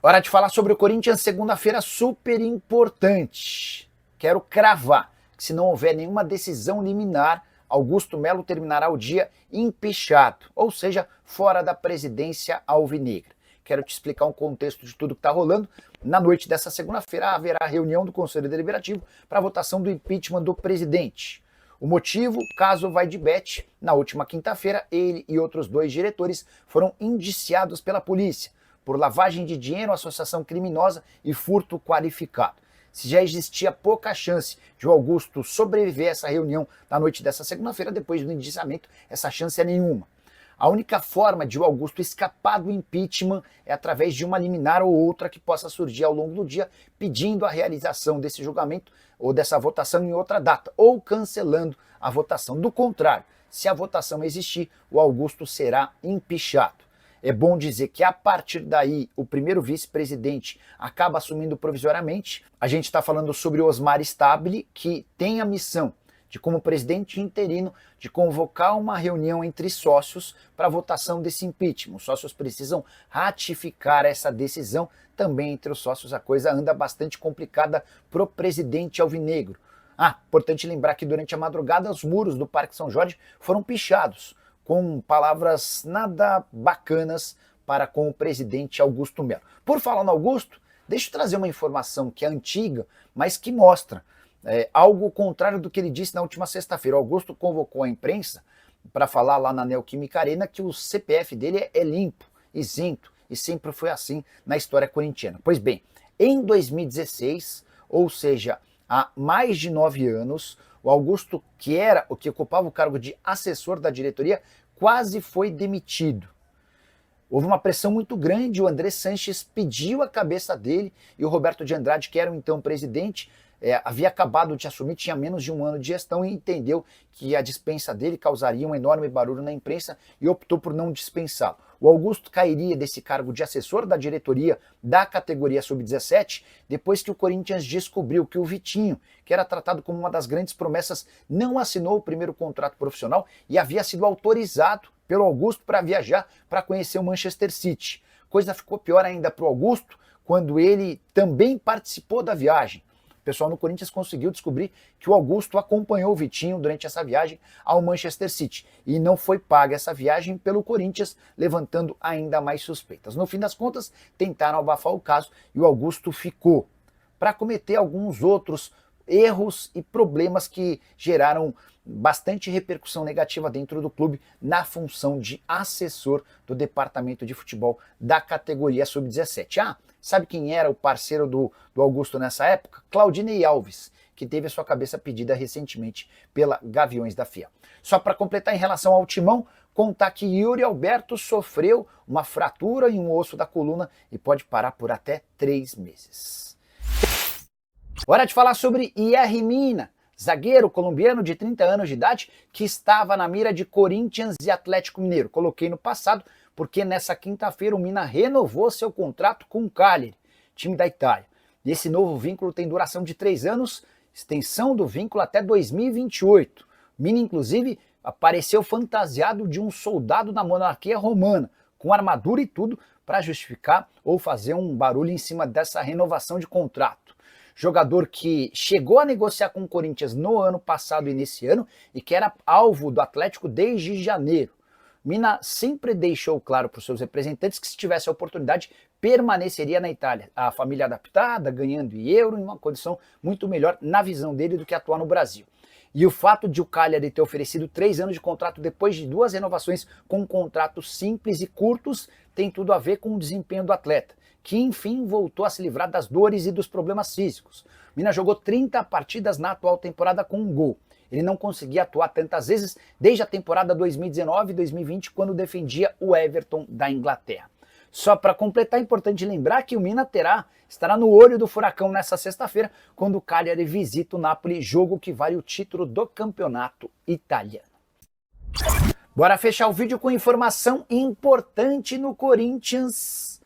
Hora de falar sobre o Corinthians, segunda-feira super importante. Quero cravar que se não houver nenhuma decisão liminar, Augusto Melo terminará o dia empichado, ou seja, fora da presidência alvinegra. Quero te explicar um contexto de tudo que está rolando. Na noite dessa segunda-feira haverá reunião do Conselho Deliberativo para a votação do impeachment do presidente. O motivo, caso Vaidbet, na última quinta-feira, ele e outros 2 diretores foram indiciados pela polícia por lavagem de dinheiro, associação criminosa e furto qualificado. Se já existia pouca chance de o Augusto sobreviver a essa reunião na noite dessa segunda-feira, depois do indiciamento, essa chance é nenhuma. A única forma de o Augusto escapar do impeachment é através de uma liminar ou outra que possa surgir ao longo do dia, pedindo a realização desse julgamento ou dessa votação em outra data, ou cancelando a votação. Do contrário, se a votação existir, o Augusto será empichado. É bom dizer que a partir daí o primeiro vice-presidente acaba assumindo provisoriamente. A gente está falando sobre o Osmar Stabile, que tem a missão de, como presidente interino, de convocar uma reunião entre sócios para a votação desse impeachment. Os sócios precisam ratificar essa decisão. Também entre os sócios a coisa anda bastante complicada para o presidente alvinegro. Importante lembrar que durante a madrugada os muros do Parque São Jorge foram pichados, com palavras nada bacanas para com o presidente Augusto Melo. Por falar no Augusto, deixa eu trazer uma informação que é antiga, mas que mostra algo contrário do que ele disse na última sexta-feira. O Augusto convocou a imprensa para falar lá na Neoquímica Arena que o CPF dele é limpo, isento, e sempre foi assim na história corintiana. Pois bem, em 2016, ou seja, há mais de 9 anos, o Augusto, que ocupava o cargo de assessor da diretoria, quase foi demitido. Houve uma pressão muito grande, o André Sanches pediu a cabeça dele e o Roberto de Andrade, que era o então presidente, havia acabado de assumir, tinha menos de 1 ano de gestão e entendeu que a dispensa dele causaria um enorme barulho na imprensa e optou por não dispensá-lo. O Augusto cairia desse cargo de assessor da diretoria da categoria sub-17 depois que o Corinthians descobriu que o Vitinho, que era tratado como uma das grandes promessas, não assinou o primeiro contrato profissional e havia sido autorizado pelo Augusto para viajar para conhecer o Manchester City. Coisa ficou pior ainda para o Augusto quando ele também participou da viagem. O pessoal no Corinthians conseguiu descobrir que o Augusto acompanhou o Vitinho durante essa viagem ao Manchester City e não foi paga essa viagem pelo Corinthians, levantando ainda mais suspeitas. No fim das contas, tentaram abafar o caso e o Augusto ficou para cometer alguns outros erros e problemas que geraram bastante repercussão negativa dentro do clube na função de assessor do departamento de futebol da categoria sub-17. Sabe quem era o parceiro do Augusto nessa época? Claudinei Alves, que teve a sua cabeça pedida recentemente pela Gaviões da Fiel. Só para completar em relação ao Timão, contar que Yuri Alberto sofreu uma fratura em um osso da coluna e pode parar por até 3 meses. Hora de falar sobre Yerry Mina, zagueiro colombiano de 30 anos de idade que estava na mira de Corinthians e Atlético Mineiro. Coloquei no passado porque nessa quinta-feira o Mina renovou seu contrato com o Cagliari, time da Itália. E esse novo vínculo tem duração de 3 anos, extensão do vínculo até 2028. Mina, inclusive, apareceu fantasiado de um soldado da monarquia romana, com armadura e tudo, para justificar ou fazer um barulho em cima dessa renovação de contrato. Jogador que chegou a negociar com o Corinthians no ano passado e nesse ano e que era alvo do Atlético desde janeiro. Mina sempre deixou claro para os seus representantes que se tivesse a oportunidade permaneceria na Itália. A família adaptada, ganhando em euro, em uma condição muito melhor na visão dele do que atuar no Brasil. E o fato de o Cagliari ter oferecido 3 anos de contrato depois de 2 renovações com contratos simples e curtos tem tudo a ver com o desempenho do atleta, que enfim voltou a se livrar das dores e dos problemas físicos. Mina jogou 30 partidas na atual temporada com 1 gol. Ele não conseguia atuar tantas vezes desde a temporada 2019-2020, quando defendia o Everton da Inglaterra. Só para completar, é importante lembrar que o Mina estará no olho do furacão nessa sexta-feira, quando o Cagliari visita o Napoli, jogo que vale o título do campeonato italiano. Bora fechar o vídeo com informação importante no Corinthians.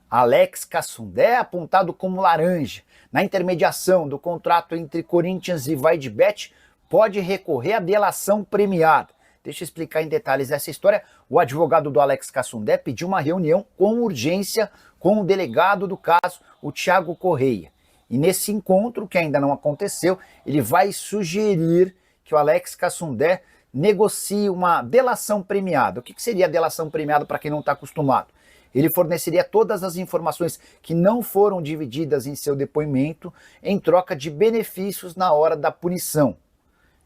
Alex Cassundé, apontado como laranja na intermediação do contrato entre Corinthians e Vaidbet, pode recorrer à delação premiada. Deixa eu explicar em detalhes essa história. O advogado do Alex Cassundé pediu uma reunião com urgência com o delegado do caso, o Thiago Correia. E nesse encontro, que ainda não aconteceu, ele vai sugerir que o Alex Cassundé negocie uma delação premiada. O que seria a delação premiada para quem não está acostumado? Ele forneceria todas as informações que não foram divididas em seu depoimento em troca de benefícios na hora da punição.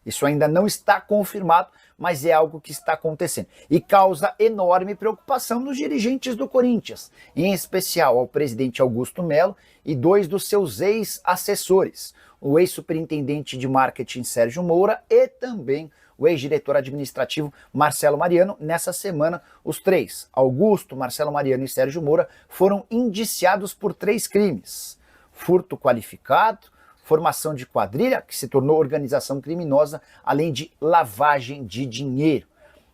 Isso ainda não está confirmado, mas é algo que está acontecendo. E causa enorme preocupação nos dirigentes do Corinthians, em especial ao presidente Augusto Melo e dois dos seus ex-assessores, o ex-superintendente de marketing Sérgio Moura e também o ex-diretor administrativo Marcelo Mariano. Nessa semana, os três, Augusto, Marcelo Mariano e Sérgio Moura, foram indiciados por 3 crimes: furto qualificado, formação de quadrilha, que se tornou organização criminosa, além de lavagem de dinheiro.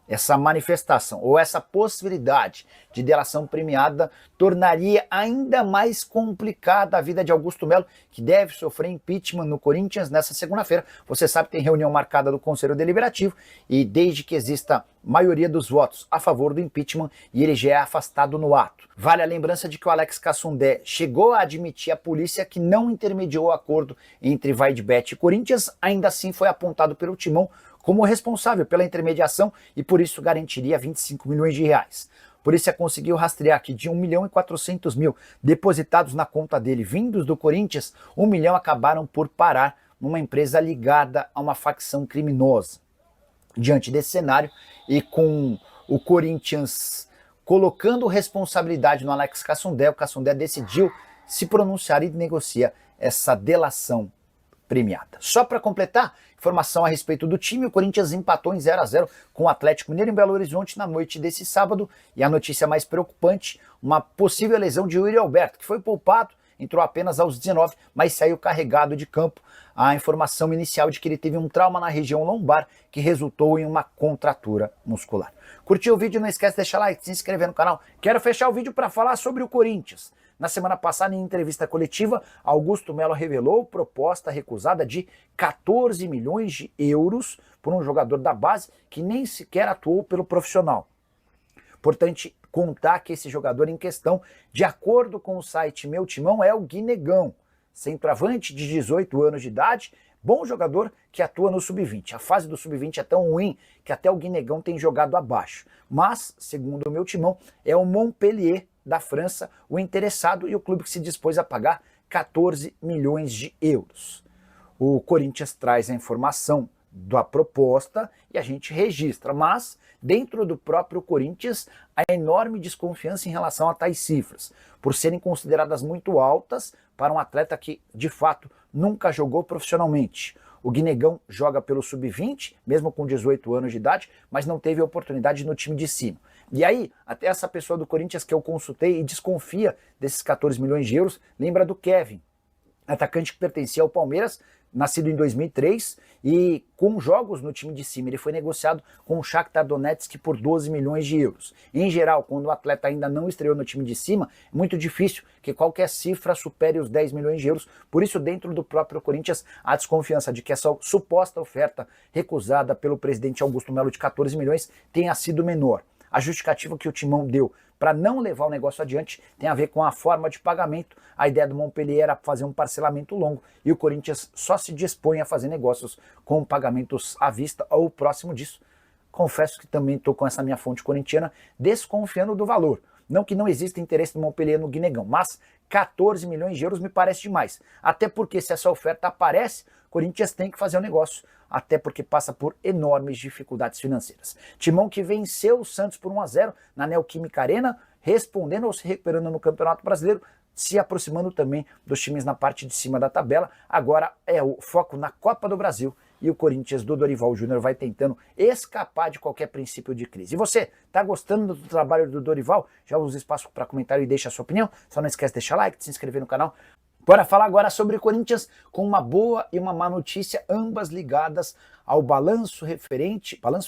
Essa manifestação ou essa possibilidade de delação premiada tornaria ainda mais complicada a vida de Augusto Melo, que deve sofrer impeachment no Corinthians nessa segunda-feira. Você sabe que tem reunião marcada do Conselho Deliberativo e desde que exista maioria dos votos a favor do impeachment e ele já é afastado no ato. Vale a lembrança de que o Alex Cassundé chegou a admitir à polícia que não intermediou o acordo entre Vaidbet e Corinthians, ainda assim foi apontado pelo Timão como responsável pela intermediação e por isso garantiria 25 milhões de reais. A polícia conseguiu rastrear que de 1.400.000 depositados na conta dele vindos do Corinthians, 1 milhão acabaram por parar numa empresa ligada a uma facção criminosa. Diante desse cenário e com o Corinthians colocando responsabilidade no Alex Cassundé, o Cassundé decidiu se pronunciar e negociar essa delação premiada. Só para completar, informação a respeito do time: o Corinthians empatou em 0-0 com o Atlético Mineiro em Belo Horizonte na noite desse sábado, e a notícia mais preocupante, uma possível lesão de Yuri Alberto, que foi poupado, entrou apenas aos 19, mas saiu carregado de campo. A informação inicial de que ele teve um trauma na região lombar que resultou em uma contratura muscular. Curtiu o vídeo? Não esquece de deixar like, se inscrever no canal. Quero fechar o vídeo para falar sobre o Corinthians. Na semana passada, em entrevista coletiva, Augusto Melo revelou proposta recusada de 14 milhões de euros por um jogador da base que nem sequer atuou pelo profissional. Importante contar que esse jogador em questão, de acordo com o site Meu Timão, é o Guinegão, centroavante de 18 anos de idade, bom jogador que atua no Sub-20. A fase do Sub-20 é tão ruim que até o Guinegão tem jogado abaixo. Mas, segundo o Meu Timão, é o Montpellier da França o interessado e o clube que se dispôs a pagar 14 milhões de euros. O Corinthians traz a informação da proposta e a gente registra, mas dentro do próprio Corinthians há enorme desconfiança em relação a tais cifras, por serem consideradas muito altas para um atleta que, de fato, nunca jogou profissionalmente. O Guinegão joga pelo Sub-20, mesmo com 18 anos de idade, mas não teve oportunidade no time de cima. E aí, até essa pessoa do Corinthians que eu consultei e desconfia desses 14 milhões de euros, lembra do Kevin, atacante que pertencia ao Palmeiras, nascido em 2003, e com jogos no time de cima ele foi negociado com o Shakhtar Donetsk por 12 milhões de euros. Em geral, quando o atleta ainda não estreou no time de cima, é muito difícil que qualquer cifra supere os 10 milhões de euros. Por isso, dentro do próprio Corinthians, há desconfiança de que essa suposta oferta recusada pelo presidente Augusto Melo de 14 milhões tenha sido menor. A justificativa que o Timão deu para não levar o negócio adiante tem a ver com a forma de pagamento. A ideia do Montpellier era fazer um parcelamento longo e o Corinthians só se dispõe a fazer negócios com pagamentos à vista ou próximo disso. Confesso que também estou com essa minha fonte corintiana desconfiando do valor. Não que não exista interesse do Montpellier no Guinegão, mas 14 milhões de euros me parece demais. Até porque se essa oferta aparece, o Corinthians tem que fazer o negócio, até porque passa por enormes dificuldades financeiras. Timão que venceu o Santos por 1-0 na Neoquímica Arena, respondendo ou se recuperando no Campeonato Brasileiro, se aproximando também dos times na parte de cima da tabela. Agora é o foco na Copa do Brasil e o Corinthians do Dorival Júnior vai tentando escapar de qualquer princípio de crise. E você, tá gostando do trabalho do Dorival? Já usa espaço para comentário e deixa a sua opinião. Só não esquece de deixar like, de se inscrever no canal. Bora falar agora sobre o Corinthians com uma boa e uma má notícia, ambas ligadas ao balanço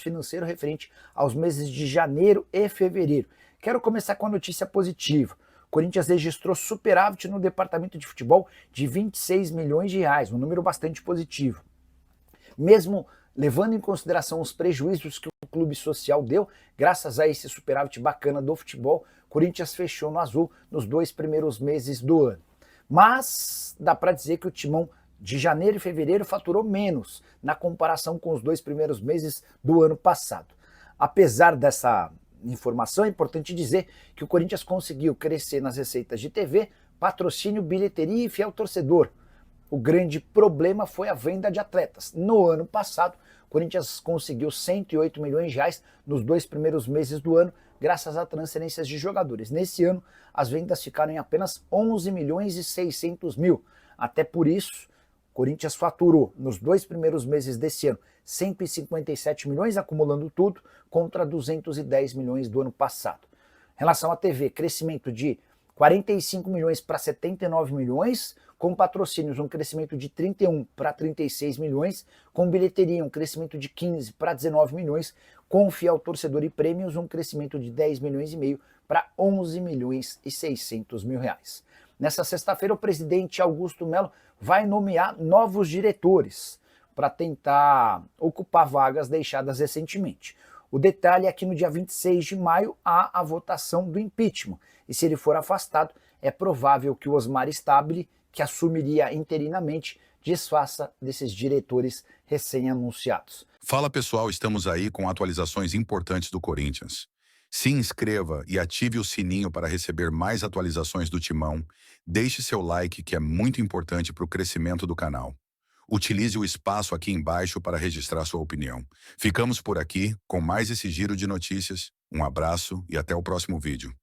financeiro referente aos meses de janeiro e fevereiro. Quero começar com a notícia positiva. O Corinthians registrou superávit no departamento de futebol de 26 milhões de reais, um número bastante positivo. Mesmo Levando em consideração os prejuízos que o clube social deu, graças a esse superávit bacana do futebol, o Corinthians fechou no azul nos 2 primeiros meses do ano. Mas dá para dizer que o Timão de janeiro e fevereiro faturou menos na comparação com os 2 primeiros meses do ano passado. Apesar dessa informação, é importante dizer que o Corinthians conseguiu crescer nas receitas de TV, patrocínio, bilheteria e fiel torcedor. O grande problema foi a venda de atletas. No ano passado, o Corinthians conseguiu 108 milhões de reais nos 2 primeiros meses do ano, graças a transferências de jogadores. Nesse ano, as vendas ficaram em apenas 11 milhões e 600 mil. Até por isso, o Corinthians faturou nos 2 primeiros meses desse ano 157 milhões, acumulando tudo, contra 210 milhões do ano passado. Em relação à TV, crescimento de 45 milhões para 79 milhões, com patrocínios um crescimento de 31 para 36 milhões, com bilheteria um crescimento de 15 para 19 milhões, com fiel torcedor e prêmios um crescimento de 10 milhões e meio para 11 milhões e 600 mil reais. Nessa sexta-feira, o presidente Augusto Melo vai nomear novos diretores para tentar ocupar vagas deixadas recentemente. O detalhe é que no dia 26 de maio há a votação do impeachment, e se ele for afastado, é provável que o Osmar Stabile, que assumiria interinamente, desfaça desses diretores recém-anunciados. Fala pessoal, estamos aí com atualizações importantes do Corinthians. Se inscreva e ative o sininho para receber mais atualizações do Timão. Deixe seu like, que é muito importante para o crescimento do canal. Utilize o espaço aqui embaixo para registrar sua opinião. Ficamos por aqui com mais esse giro de notícias. Um abraço e até o próximo vídeo.